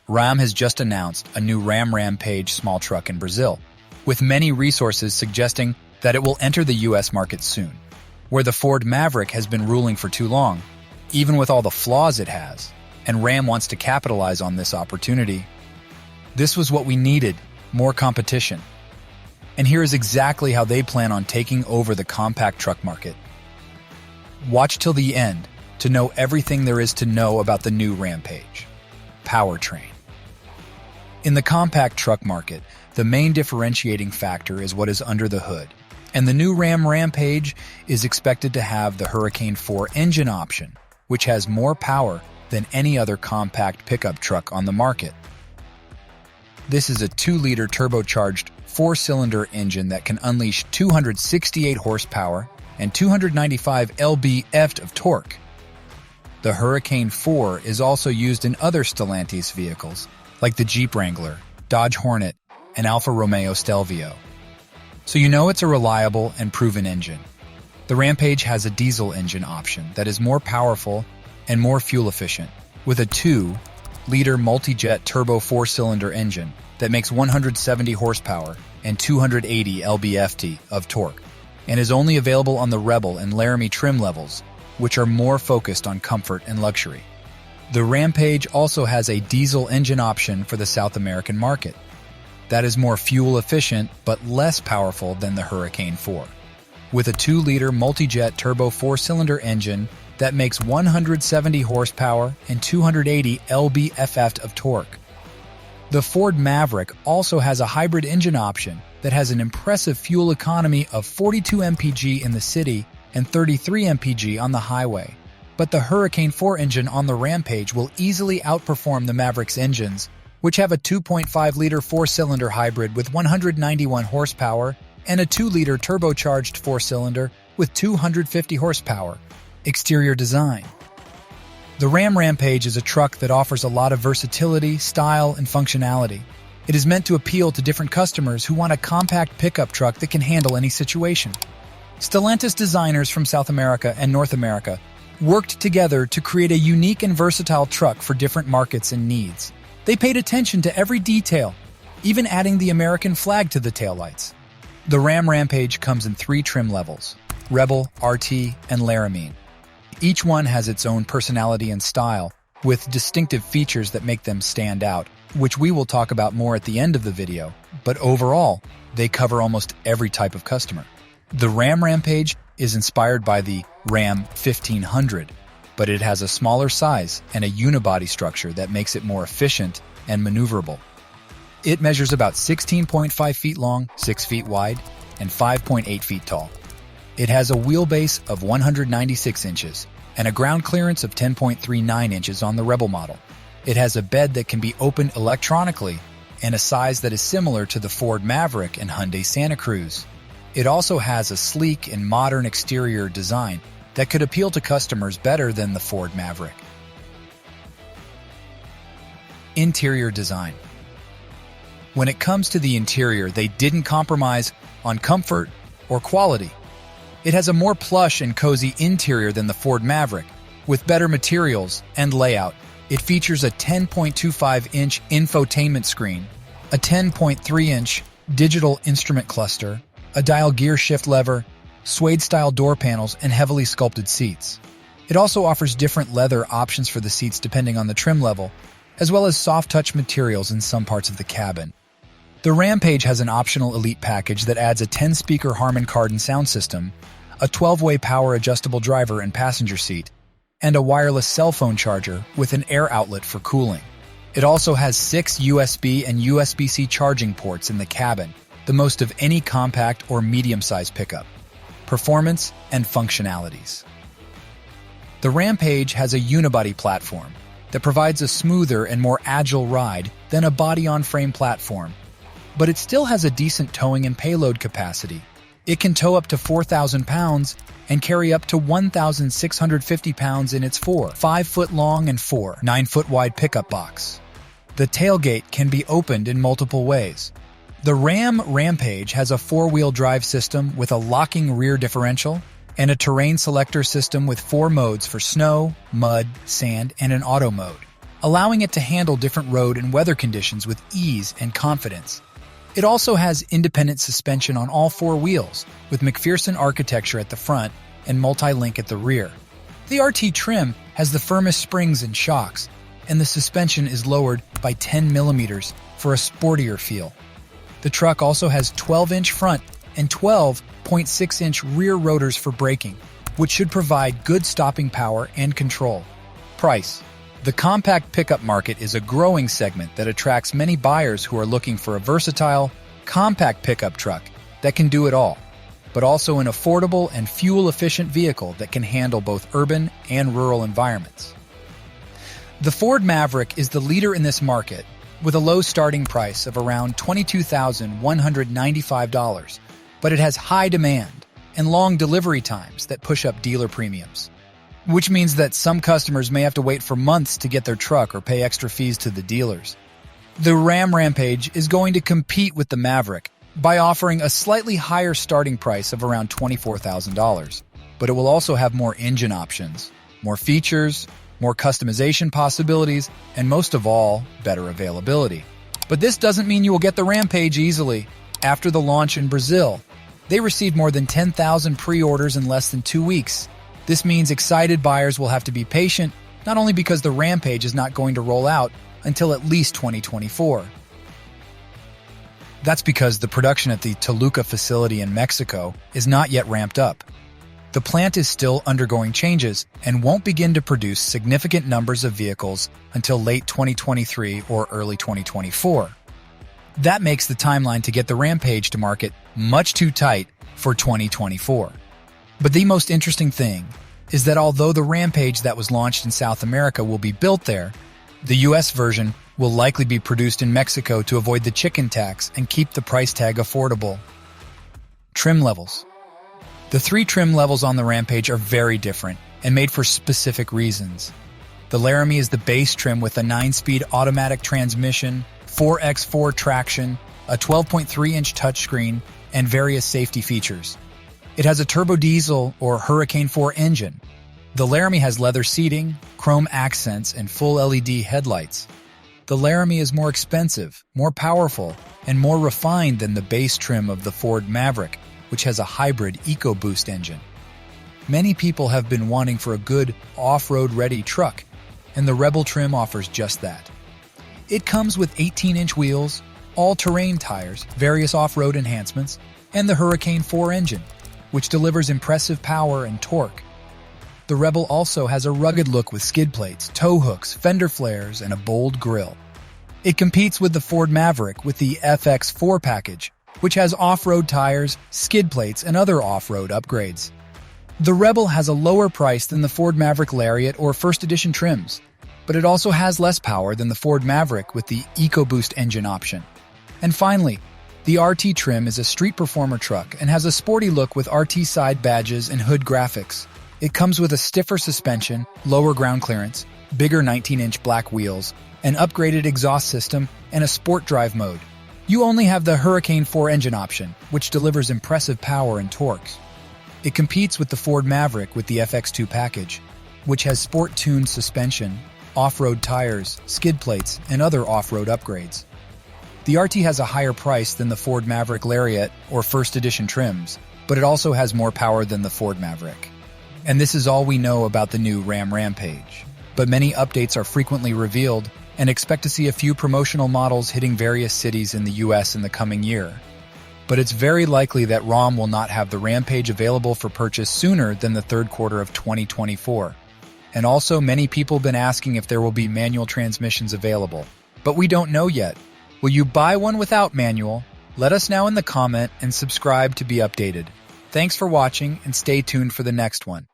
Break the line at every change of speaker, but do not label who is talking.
Ram has just announced a new Ram Rampage small truck in Brazil, with many resources suggesting that it will enter the US market soon. Where the Ford Maverick has been ruling for too long, even with all the flaws it has, and Ram wants to capitalize on this opportunity. This was what we needed, more competition. And here is exactly how they plan on taking over the compact truck market. Watch till the end to know everything there is to know about the new Rampage. Powertrain. In the compact truck market, the main differentiating factor is what is under the hood, and the new Ram Rampage is expected to have the Hurricane 4 engine option, which has more power than any other compact pickup truck on the market. This is a 2-liter turbocharged 4-cylinder engine that can unleash 268 horsepower and 295 lb-ft of torque. The Hurricane 4 is also used in other Stellantis vehicles, like the Jeep Wrangler, Dodge Hornet, and Alfa Romeo Stelvio. So you know it's a reliable and proven engine. The Rampage has a diesel engine option that is more powerful and more fuel efficient, with a 2-liter multi-jet turbo 4-cylinder engine that makes 170 horsepower and 280 lb-ft of torque, and is only available on the Rebel and Laramie trim levels, which are more focused on comfort and luxury. The Rampage also has a diesel engine option for the South American market. That is more fuel efficient but less powerful than the Hurricane 4, with a 2-liter multi-jet turbo 4-cylinder engine that makes 170 horsepower and 280 lb-ft of torque. The Ford Maverick also has a hybrid engine option that has an impressive fuel economy of 42 mpg in the city and 33 mpg on the highway. But the Hurricane 4 engine on the Rampage will easily outperform the Maverick's engines, which have a 2.5-liter 4-cylinder hybrid with 191 horsepower and a 2-liter turbocharged 4-cylinder with 250 horsepower. Exterior design. The Ram Rampage is a truck that offers a lot of versatility, style, and functionality. It is meant to appeal to different customers who want a compact pickup truck that can handle any situation. Stellantis designers from South America and North America worked together to create a unique and versatile truck for different markets and needs. They paid attention to every detail, even adding the American flag to the taillights. The Ram Rampage comes in 3 trim levels: Rebel, RT, and Laramie. Each one has its own personality and style, with distinctive features that make them stand out, which we will talk about more at the end of the video, but overall, they cover almost every type of customer. The Ram Rampage is inspired by the Ram 1500, but it has a smaller size and a unibody structure that makes it more efficient and maneuverable. It measures about 16.5 feet long, 6 feet wide, and 5.8 feet tall. It has a wheelbase of 196 inches and a ground clearance of 10.39 inches on the Rebel model. It has a bed that can be opened electronically and a size that is similar to the Ford Maverick and Hyundai Santa Cruz. It also has a sleek and modern exterior design that could appeal to customers better than the Ford Maverick. Interior design. When it comes to the interior, they didn't compromise on comfort or quality. It has a more plush and cozy interior than the Ford Maverick, with better materials and layout. It features a 10.25-inch infotainment screen, a 10.3-inch digital instrument cluster, a dial gear shift lever, suede-style door panels, and heavily sculpted seats. It also offers different leather options for the seats depending on the trim level, as well as soft-touch materials in some parts of the cabin. The Rampage has an optional Elite package that adds a 10-speaker Harman Kardon sound system, a 12-way power-adjustable driver and passenger seat, and a wireless cell phone charger with an air outlet for cooling. It also has 6 USB and USB-C charging ports in the cabin, the most of any compact or medium-sized pickup. Performance and functionalities. The Rampage has a unibody platform that provides a smoother and more agile ride than a body-on-frame platform, but it still has a decent towing and payload capacity. It can tow up to 4,000 pounds and carry up to 1,650 pounds in its 5-foot-long and 9-foot-wide pickup box. The tailgate can be opened in multiple ways. The Ram Rampage has a 4-wheel drive system with a locking rear differential and a terrain selector system with 4 modes for snow, mud, sand, and an auto mode. allowing it to handle different road and weather conditions with ease and confidence. It also has independent suspension on all four wheels, with McPherson architecture at the front and multi-link at the rear. The RT trim has the firmest springs and shocks, and the suspension is lowered by 10 millimeters for a sportier feel. The truck also has 12-inch front and 12.6-inch rear rotors for braking, which should provide good stopping power and control. Price. The compact pickup market is a growing segment that attracts many buyers who are looking for a versatile, compact pickup truck that can do it all, but also an affordable and fuel-efficient vehicle that can handle both urban and rural environments. The Ford Maverick is the leader in this market, with a low starting price of around $22,195, but it has high demand and long delivery times that push up dealer premiums, which means that some customers may have to wait for months to get their truck or pay extra fees to the dealers. The Ram Rampage is going to compete with the Maverick by offering a slightly higher starting price of around $24,000, but it will also have more engine options, more features, more customization possibilities, and most of all, better availability. But this doesn't mean you will get the Rampage easily. After the launch in Brazil, they received more than 10,000 pre-orders in less than 2 weeks. This means excited buyers will have to be patient, not only because the Rampage is not going to roll out until at least 2024. That's because the production at the Toluca facility in Mexico is not yet ramped up. The plant is still undergoing changes and won't begin to produce significant numbers of vehicles until late 2023 or early 2024. That makes the timeline to get the Rampage to market much too tight for 2024. But the most interesting thing is that although the Rampage that was launched in South America will be built there, the US version will likely be produced in Mexico to avoid the chicken tax and keep the price tag affordable. Trim levels. The 3 trim levels on the Rampage are very different and made for specific reasons. The Laramie is the base trim with a 9-speed automatic transmission, 4x4 traction, a 12.3-inch touchscreen, and various safety features. It has a turbo diesel or Hurricane 4 engine. The Laramie has leather seating, chrome accents, and full LED headlights. The Laramie is more expensive, more powerful, and more refined than the base trim of the Ford Maverick, which has a hybrid EcoBoost engine. Many people have been wanting for a good off-road ready truck, and the Rebel trim offers just that. It comes with 18-inch wheels, all-terrain tires, various off-road enhancements, and the Hurricane 4 engine, which delivers impressive power and torque. The Rebel also has a rugged look with skid plates, tow hooks, fender flares, and a bold grille. It competes with the Ford Maverick with the FX4 package, which has off-road tires, skid plates, and other off-road upgrades. The Rebel has a lower price than the Ford Maverick Lariat or First Edition trims, but it also has less power than the Ford Maverick with the EcoBoost engine option. And finally, the RT trim is a street performer truck and has a sporty look with RT side badges and hood graphics. It comes with a stiffer suspension, lower ground clearance, bigger 19-inch black wheels, an upgraded exhaust system, and a sport drive mode. You only have the Hurricane 4 engine option, which delivers impressive power and torques. It competes with the Ford Maverick with the FX2 package, which has sport-tuned suspension, off-road tires, skid plates, and other off-road upgrades. The RT has a higher price than the Ford Maverick Lariat or First Edition trims, but it also has more power than the Ford Maverick. And this is all we know about the new Ram Rampage. But many updates are frequently revealed, and expect to see a few promotional models hitting various cities in the US in the coming year. But it's very likely that Ram will not have the Rampage available for purchase sooner than the third quarter of 2024. And also, many people have been asking if there will be manual transmissions available. But we don't know yet. Will you buy one without manual? Let us know in the comment and subscribe to be updated. Thanks for watching and stay tuned for the next one.